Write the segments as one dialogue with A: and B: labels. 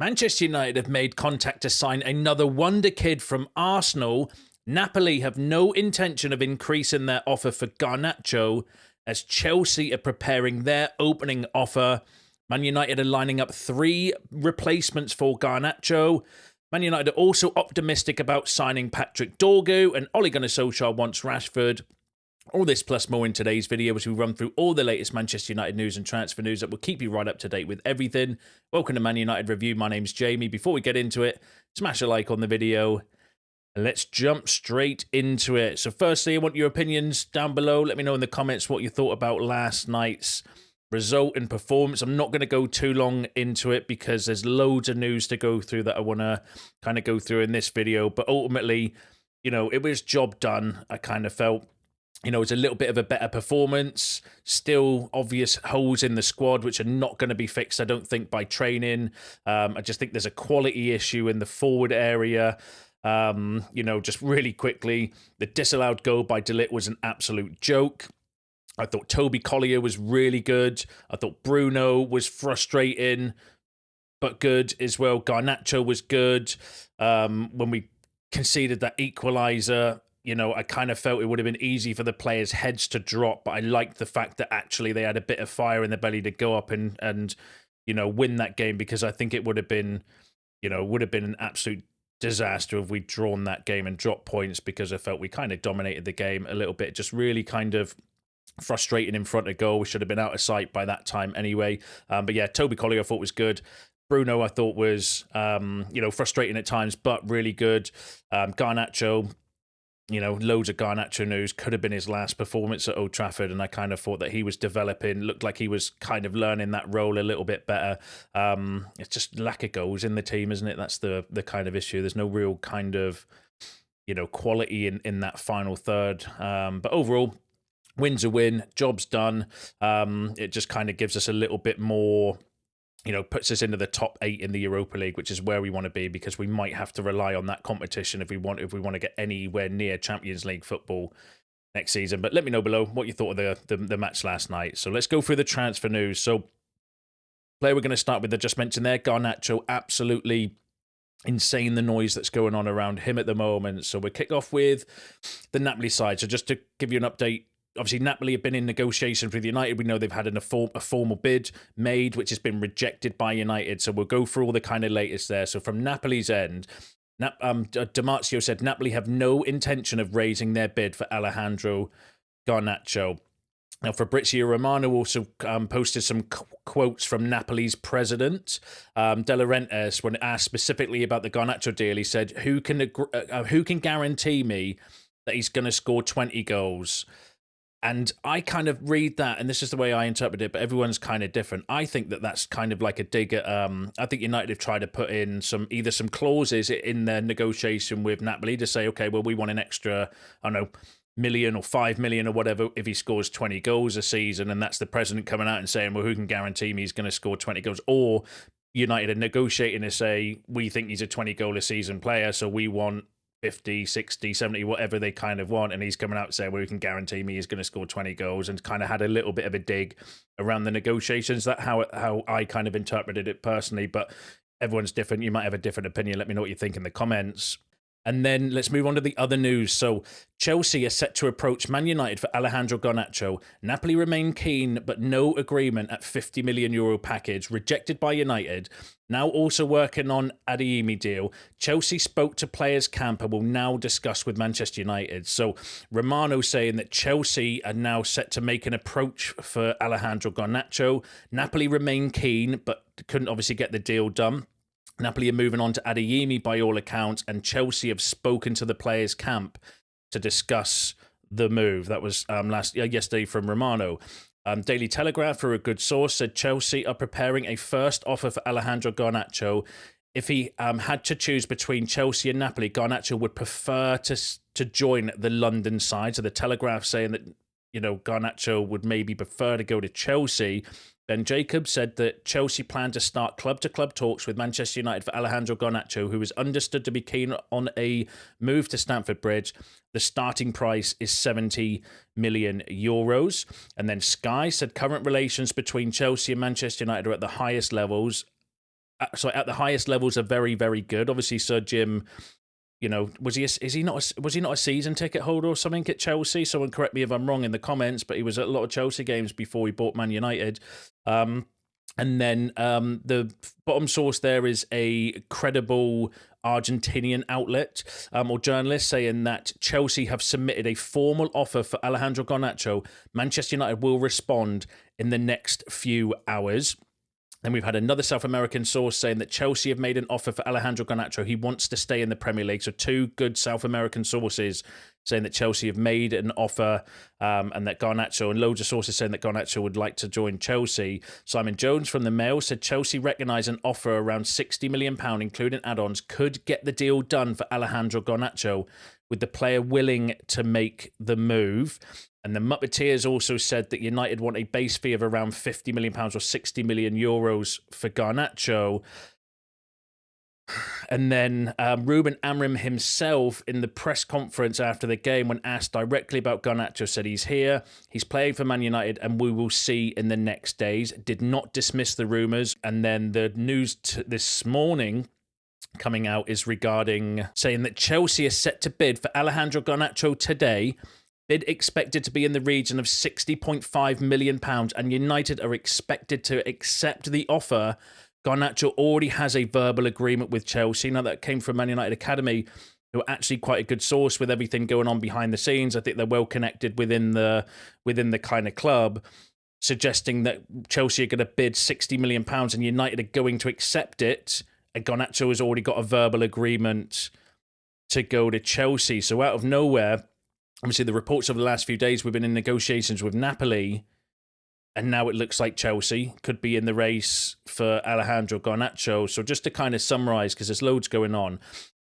A: Manchester United have made contact to sign another Wonderkid from Arsenal. Napoli have no intention of increasing their offer for Garnacho, as Chelsea are preparing their opening offer. Man United are lining up 3 replacements for Garnacho. Man United are also optimistic about signing Patrick Dorgu, and Ole Gunnar Solskjaer wants Rashford. All this plus more in today's video as we run through all the latest Manchester United news and transfer news that will keep you right up to date with everything. Welcome to Man United Review. My name's Jamie. Before we get into it, smash a like on the video and let's jump straight into it. So firstly, I want your opinions down below. Let me know in the comments what you thought about last night's result and performance. I'm not going to go too long into it because there's loads of news to go through that I want to kind of go through in this video. But ultimately, you know, it was job done. I kind of felt, you know, it's a little bit of a better performance. Still obvious holes in the squad, which are not going to be fixed, I don't think, by training. I just think there's a quality issue in the forward area. You know, just really quickly, the disallowed goal by De Ligt was an absolute joke. I thought Toby Collier was really good. I thought Bruno was frustrating, but good as well. Garnacho was good. When we conceded that equaliser, you know, I kind of felt it would have been easy for the players' heads to drop, but I liked the fact that actually they had a bit of fire in their belly to go up and you know, win that game, because I think it would have been, you know, would have been an absolute disaster if we'd drawn that game and dropped points, because I felt we kind of dominated the game a little bit, just really kind of frustrating in front of goal. We should have been out of sight by that time anyway. But yeah, Toby Collier I thought was good. Bruno I thought was, you know, frustrating at times, but really good. Garnacho, you know, loads of Garnacho news. Could have been his last performance at Old Trafford, and I kind of thought that he was developing, looked like he was kind of learning that role a little bit better. It's just lack of goals in the team, isn't it? That's the kind of issue. There's no real kind of, you know, quality in that final third. But overall, win's a win, job's done. It just kind of gives us a little bit more, you know, puts us into the top 8 in the Europa League, which is where we want to be, because we might have to rely on that competition if we want to get anywhere near Champions League football next season. But let me know below what you thought of the match last night. So let's go through the transfer news. So player we're going to start with, I just mentioned there, Garnacho, absolutely insane the noise that's going on around him at the moment. So we'll kick off with the Napoli side. So just to give you an update, obviously, Napoli have been in negotiations with United. We know they've had a formal bid made, which has been rejected by United. So we'll go through all the kind of latest there. So from Napoli's end, Damasio said Napoli have no intention of raising their bid for Alejandro Garnacho. Now, Fabrizio Romano also posted some quotes from Napoli's president, De Laurentiis, when asked specifically about the Garnacho deal. He said, who can guarantee me that he's going to score 20 goals? And I kind of read that, and this is the way I interpret it, but everyone's kind of different. I think that that's kind of like a dig at, I think United have tried to put in either some clauses in their negotiation with Napoli to say, okay, well, we want an extra, I don't know, million or 5 million or whatever if he scores 20 goals a season, and that's the president coming out and saying, well, who can guarantee me he's going to score 20 goals? Or United are negotiating to say, we think he's a 20-goal a season player, so we want 50, 60, 70, whatever they kind of want, and he's coming out saying, well, you can guarantee me he's going to score 20 goals, and kind of had a little bit of a dig around the negotiations. That's how I kind of interpreted it personally, but everyone's different. You might have a different opinion. Let me know what you think in the comments. And then let's move on to the other news. So Chelsea are set to approach Man United for Alejandro Garnacho. Napoli remain keen, but no agreement at €50 million package, rejected by United. Now also working on Adeyemi deal. Chelsea spoke to players' camp and will now discuss with Manchester United. So Romano saying that Chelsea are now set to make an approach for Alejandro Garnacho. Napoli remain keen, but couldn't obviously get the deal done. Napoli are moving on to Adeyemi by all accounts, and Chelsea have spoken to the players' camp to discuss the move. That was yesterday from Romano. Daily Telegraph, for a good source, said Chelsea are preparing a first offer for Alejandro Garnacho. If he had to choose between Chelsea and Napoli, Garnacho would prefer to join the London side. So the Telegraph saying that, you know, Garnacho would maybe prefer to go to Chelsea. Ben Jacobs said that Chelsea plan to start club-to-club talks with Manchester United for Alejandro Garnacho, who is understood to be keen on a move to Stamford Bridge. The starting price is €70 million. And then Sky said current relations between Chelsea and Manchester United are at the highest levels. at the highest levels are very, very good. Obviously, Sir Jim, you know, was he not a season ticket holder or something at Chelsea? Someone correct me if I'm wrong in the comments, but he was at a lot of Chelsea games before he bought Man United. And then the bottom source there is a credible Argentinian outlet or journalist saying that Chelsea have submitted a formal offer for Alejandro Garnacho. Manchester United will respond in the next few hours. And we've had another South American source saying that Chelsea have made an offer for Alejandro Garnacho. He wants to stay in the Premier League. So 2 good South American sources saying that Chelsea have made an offer and that Garnacho, and loads of sources saying that Garnacho would like to join Chelsea. Simon Jones from the Mail said Chelsea recognise an offer around £60 million, including add-ons, could get the deal done for Alejandro Garnacho, with the player willing to make the move. And the Muppeteers also said that United want a base fee of around £50 million or €60 million for Garnacho. And then Ruben Amrim himself, in the press conference after the game, when asked directly about Garnacho, said he's here, he's playing for Man United, and we will see in the next days. Did not dismiss the rumours. And then the news this morning coming out is regarding saying that Chelsea is set to bid for Alejandro Garnacho today. Bid expected to be in the region of £60.5 million, and United are expected to accept the offer. Garnacho already has a verbal agreement with Chelsea. Now, that came from Man United Academy, who are actually quite a good source with everything going on behind the scenes. I think they're well connected within the kind of club, suggesting that Chelsea are going to bid £60 million and United are going to accept it. And Garnacho has already got a verbal agreement to go to Chelsea. So out of nowhere, obviously the reports over the last few days, we've been in negotiations with Napoli, and now it looks like Chelsea could be in the race for Alejandro Garnacho. So just to kind of summarise, because there's loads going on,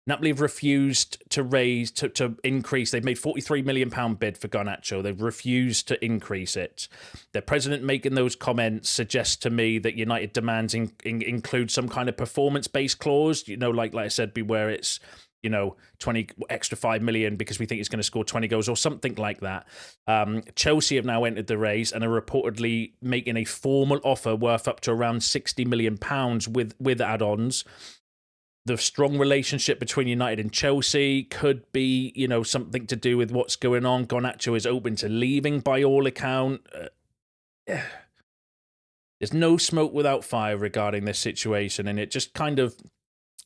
A: Napoli have refused to raise, to increase. They've made £43 million bid for Garnacho. They've refused to increase it. Their president making those comments suggests to me that United demands include some kind of performance-based clause, you know, like I said, where it's, you know, 20 extra 5 million because we think he's going to score 20 goals or something like that. Chelsea have now entered the race and are reportedly making a formal offer worth up to around £60 million with add-ons. The strong relationship between United and Chelsea could be, you know, something to do with what's going on. Garnacho is open to leaving by all account. There's no smoke without fire regarding this situation, and it just kind of,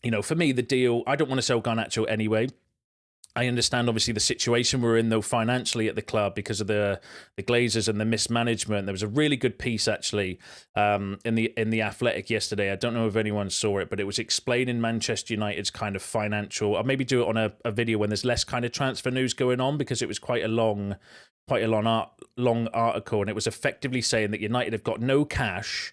A: you know, for me, the deal, I don't want to sell Garnacho anyway. I understand, obviously, the situation we're in, though, financially at the club because of the Glazers and the mismanagement. There was a really good piece, actually, in the Athletic yesterday. I don't know if anyone saw it, but it was explaining Manchester United's kind of financial. I'll maybe do it on a video when there's less kind of transfer news going on, because it was quite a long article, and it was effectively saying that United have got no cash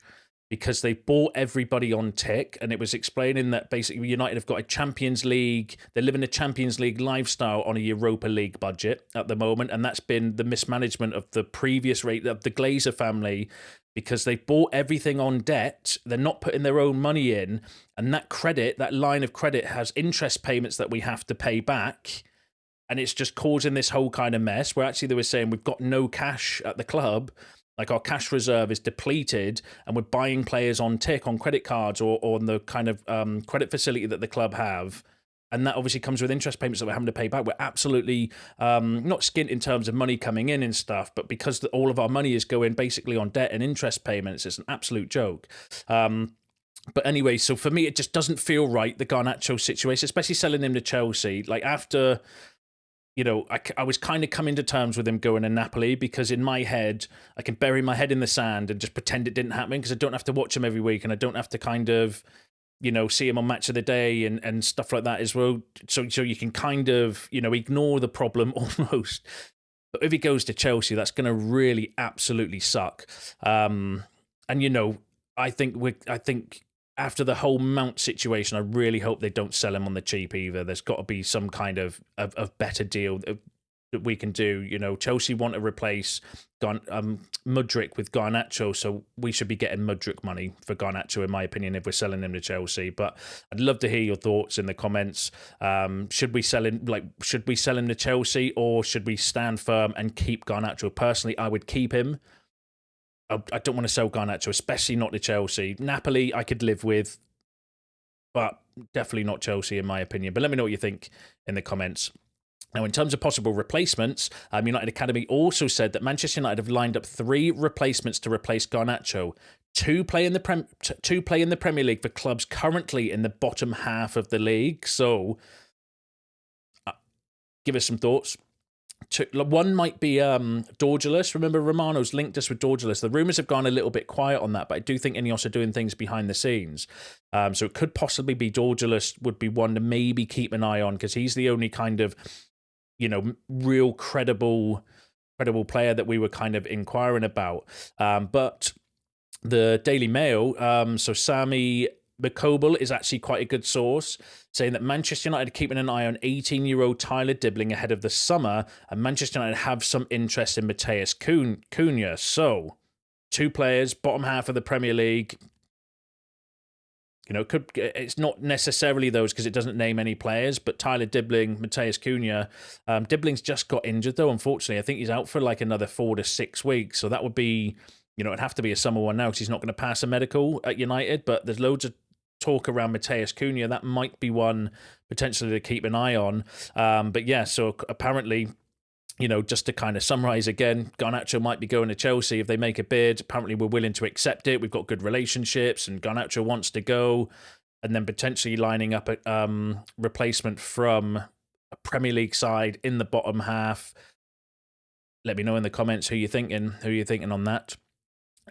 A: because they bought everybody on tick, and it was explaining that basically United have got a Champions League, they're living a Champions League lifestyle on a Europa League budget at the moment, and that's been the mismanagement of the previous rate of the Glazer family, because they bought everything on debt, they're not putting their own money in, and that line of credit has interest payments that we have to pay back, and it's just causing this whole kind of mess, where actually they were saying we've got no cash at the club. Like, our cash reserve is depleted and we're buying players on tick, on credit cards or on the kind of credit facility that the club have. And that obviously comes with interest payments that we're having to pay back. We're absolutely not skint in terms of money coming in and stuff, but because all of our money is going basically on debt and interest payments, it's an absolute joke. But anyway, so for me, it just doesn't feel right, the Garnacho situation, especially selling him to Chelsea. Like, after, you know, I was kind of coming to terms with him going to Napoli, because in my head, I can bury my head in the sand and just pretend it didn't happen, because I don't have to watch him every week and I don't have to kind of, you know, see him on Match of the Day and stuff like that as well. So you can kind of, you know, ignore the problem almost. But if he goes to Chelsea, that's going to really absolutely suck. And, you know, I think after the whole Mount situation, I really hope they don't sell him on the cheap either. There's got to be some kind of better deal that we can do. You know, Chelsea want to replace Mudryk with Garnacho, so we should be getting Mudryk money for Garnacho, in my opinion, if we're selling him to Chelsea. But I'd love to hear your thoughts in the comments. Should we sell him to Chelsea, or should we stand firm and keep Garnacho? Personally, I would keep him. I don't want to sell Garnacho, especially not to Chelsea. Napoli, I could live with. but definitely not Chelsea in my opinion. But let me know what you think in the comments. Now, in terms of possible replacements, United Academy also said that Manchester United have lined up 3 replacements to replace Garnacho. Two play in the Premier League for clubs currently in the bottom half of the league. So, give us some thoughts. One might be Dorgu. Remember, Romano's linked us with Dorgu. The rumours have gone a little bit quiet on that, but I do think Ineos are doing things behind the scenes. So it could possibly be Dorgu would be one to maybe keep an eye on, because he's the only kind of, real credible player that we were kind of inquiring about. But the Daily Mail, so Sami McCoble is actually quite a good source, saying that Manchester United are keeping an eye on 18-year-old Tyler Dibling ahead of the summer, and Manchester United have some interest in Matheus Cunha. So, 2 players, bottom half of the Premier League. It's not necessarily those because it doesn't name any players, but Tyler Dibling, Matheus Cunha. Dibling's just got injured, though, unfortunately. I think he's out for like another 4 to 6 weeks, so that would be, it'd have to be a summer one now because he's not going to pass a medical at United, but there's loads of talk around Matheus Cunha. That might be one potentially to keep an eye on. But yeah, so apparently, just to kind of summarize again, Garnacho might be going to Chelsea if they make a bid. Apparently, we're willing to accept it. We've got good relationships, and Garnacho wants to go. And then potentially lining up a replacement from a Premier League side in the bottom half. Let me know in the comments who you're thinking on that.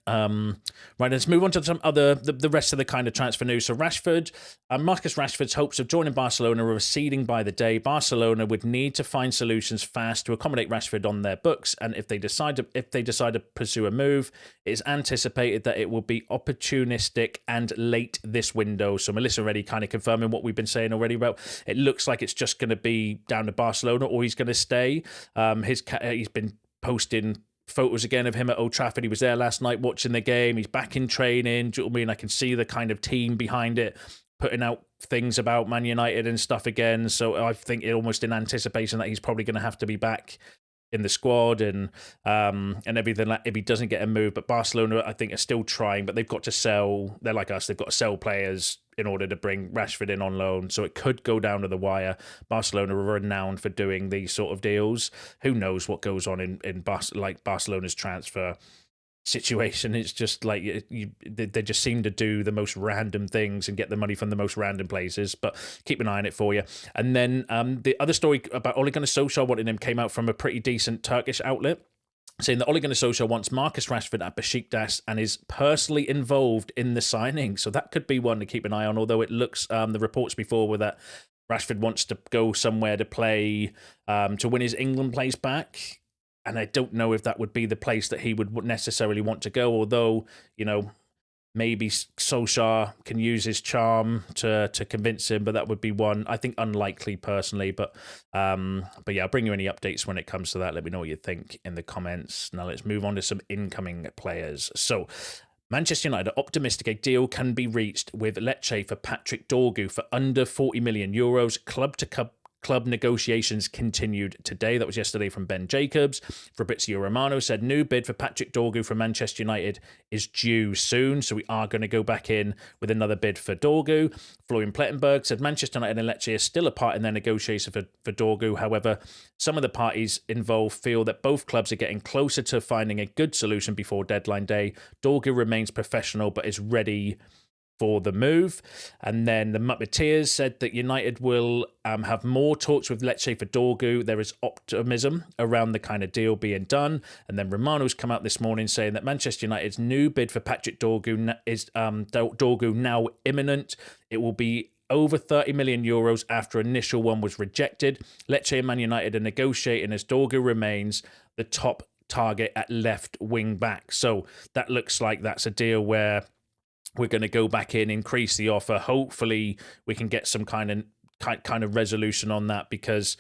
A: Right, let's move on to some other the rest of the kind of transfer news. So Rashford, Marcus Rashford's hopes of joining Barcelona are receding by the day. Barcelona would need to find solutions fast to accommodate Rashford on their books, and if they decide to pursue a move, it is anticipated that it will be opportunistic and late this window. So Melissa already kind of confirming what we've been saying already about. It looks like it's just going to be down to Barcelona, or he's going to stay. He's been posting photos again of him at Old Trafford. He was there last night watching the game. He's back in training. Do you know what I mean? I can see the kind of team behind it putting out things about Man United and stuff again. So I think it almost in anticipation that he's probably going to have to be back in the squad and everything like if he doesn't get a move. But Barcelona, I think, are still trying, but they've got to sell. They're like us. They've got to sell players in order to bring Rashford in on loan. So it could go down to the wire. Barcelona are renowned for doing these sort of deals. Who knows what goes on in Barcelona's transfer situation? It's just like they just seem to do the most random things and get the money from the most random places. But keep an eye on it for you. And then the other story about Ole Gunnar Solskjaer wanting him came out from a pretty decent Turkish outlet, saying that Ole Gunnar Solskjaer wants Marcus Rashford at Besiktas and is personally involved in the signing. So that could be one to keep an eye on, although it looks, the reports before were that Rashford wants to go somewhere to play, to win his England place back. And I don't know if that would be the place that he would necessarily want to go, although, maybe Solskjaer can use his charm to convince him, but that would be one, I think, unlikely personally. But yeah, I'll bring you any updates when it comes to that. Let me know what you think in the comments. Now let's move on to some incoming players. So Manchester United are optimistic a deal can be reached with Lecce for Patrick Dorgu for under 40 million euros. Club negotiations continued today. That was yesterday from Ben Jacobs. Fabrizio Romano said new bid for Patrick Dorgu from Manchester United is due soon, so we are going to go back in with another bid for Dorgu. Florian Plettenberg said Manchester United and Lecce are still apart in their negotiation for Dorgu. However, some of the parties involved feel that both clubs are getting closer to finding a good solution before deadline day. Dorgu remains professional but is ready for the move. And then the Muppeteers said that United will have more talks with Lecce for Dorgu. There is optimism around the kind of deal being done. And then Romano's come out this morning saying that Manchester United's new bid for Patrick Dorgu is Dorgu now imminent. It will be over 30 million euros after initial one was rejected. Lecce and Man United are negotiating as Dorgu remains the top target at left wing back. So that looks like that's a deal where we're going to go back in, increase the offer. Hopefully, we can get some kind of resolution on that because,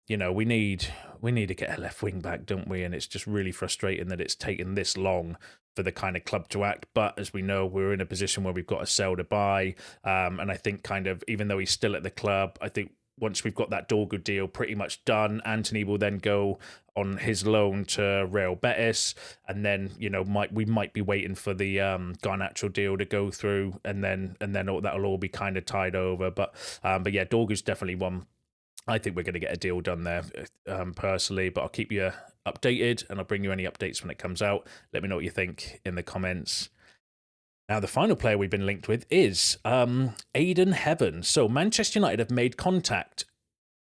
A: we need to get a left wing back, don't we? And it's just really frustrating that it's taken this long for the kind of club to act. But as we know, we're in a position where we've got to sell to buy. And I think even though he's still at the club, I think once we've got that Dorgu deal pretty much done, Anthony will then go on his loan to Real Betis, and then we might be waiting for the Garnacho deal to go through, and then that'll all be kind of tied over. But yeah, Dorgu's definitely one. I think we're going to get a deal done there, personally. But I'll keep you updated, and I'll bring you any updates when it comes out. Let me know what you think in the comments. Now, the final player we've been linked with is Ayden Heaven. So Manchester United have made contact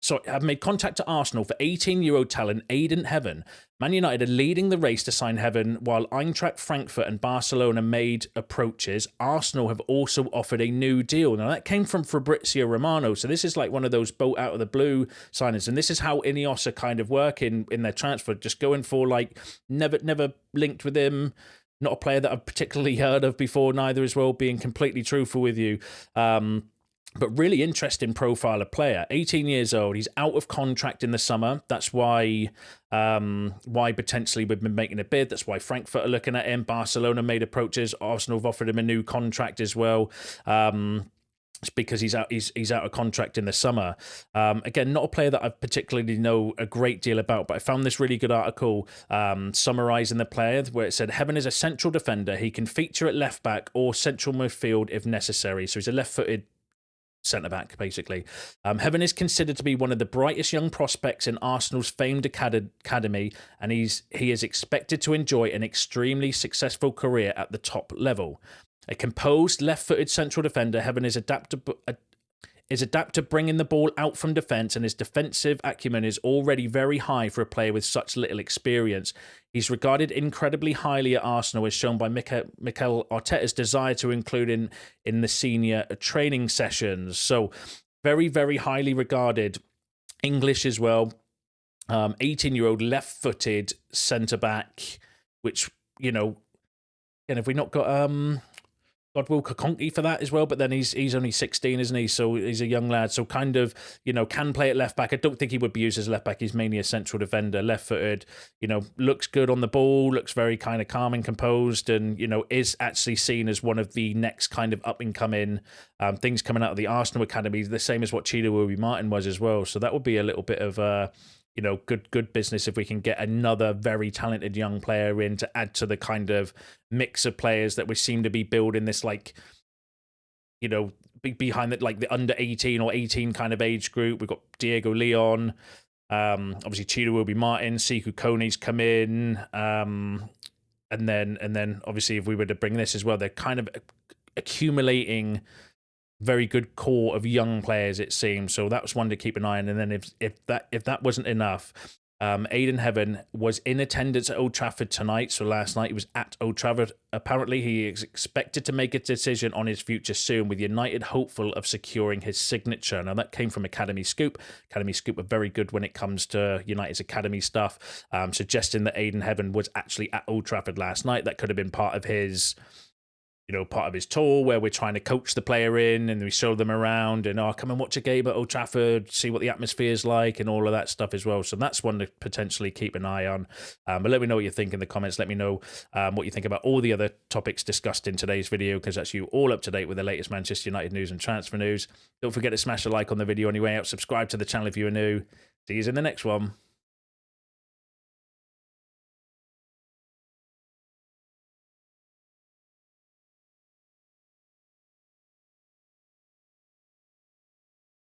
A: to Arsenal for 18-year-old talent Ayden Heaven. Man United are leading the race to sign Heaven, while Eintracht Frankfurt and Barcelona made approaches. Arsenal have also offered a new deal. Now, that came from Fabrizio Romano, so this is like one of those boat out of the blue signings, and this is how Ineos are kind of working in their transfer, just going for like never linked with him. Not a player that I've particularly heard of before, neither as well, being completely truthful with you. But really interesting profile of player. 18 years old. He's out of contract in the summer. That's why potentially we've been making a bid. That's why Frankfurt are looking at him. Barcelona made approaches. Arsenal have offered him a new contract as well. It's because he's out of contract in the summer. Again, not a player that I particularly know a great deal about, but I found this really good article summarising the player, where it said Heaven is a central defender. He can feature at left back or central midfield if necessary. So he's a left-footed centre-back, basically. Heaven is considered to be one of the brightest young prospects in Arsenal's famed academy, and he is expected to enjoy an extremely successful career at the top level. A composed, left-footed central defender, Heaven is adept to bringing the ball out from defence, and his defensive acumen is already very high for a player with such little experience. He's regarded incredibly highly at Arsenal, as shown by Mikel Arteta's desire to include in the senior training sessions. So very, very highly regarded. English as well. 18-year-old left-footed centre-back, which, and have we not got Godwill Kakonki for that as well, but then he's only 16, isn't he? So he's a young lad. So kind of, can play at left back. I don't think he would be used as left back. He's mainly a central defender, left-footed, looks good on the ball, looks very kind of calm and composed, and, is actually seen as one of the next kind of up-and-coming things coming out of the Arsenal academy, the same as what Chido Martin was as well. So that would be a little bit of good business if we can get another very talented young player in to add to the kind of mix of players that we seem to be building this, behind it, like the under 18 or 18 kind of age group. We've got Diego Leon, obviously Chido Martin, Sekou Kone's come in, and then obviously if we were to bring this as well, they're kind of accumulating very good core of young players, it seems. So that was one to keep an eye on. And then if that wasn't enough, Ayden Heaven was in attendance at Old Trafford tonight. So last night he was at Old Trafford. Apparently he is expected to make a decision on his future soon, with United hopeful of securing his signature. Now that came from Academy Scoop. Academy Scoop are very good when it comes to United's academy stuff, suggesting that Ayden Heaven was actually at Old Trafford last night. That could have been part of his tour, where we're trying to coach the player in, and we show them around, and come and watch a game at Old Trafford, see what the atmosphere is like, and all of that stuff as well. So that's one to potentially keep an eye on. But let me know what you think in the comments. Let me know what you think about all the other topics discussed in today's video, because that's you all up to date with the latest Manchester United news and transfer news. Don't forget to smash a like on the video on your way out. Subscribe to the channel if you are new. See you in the next one.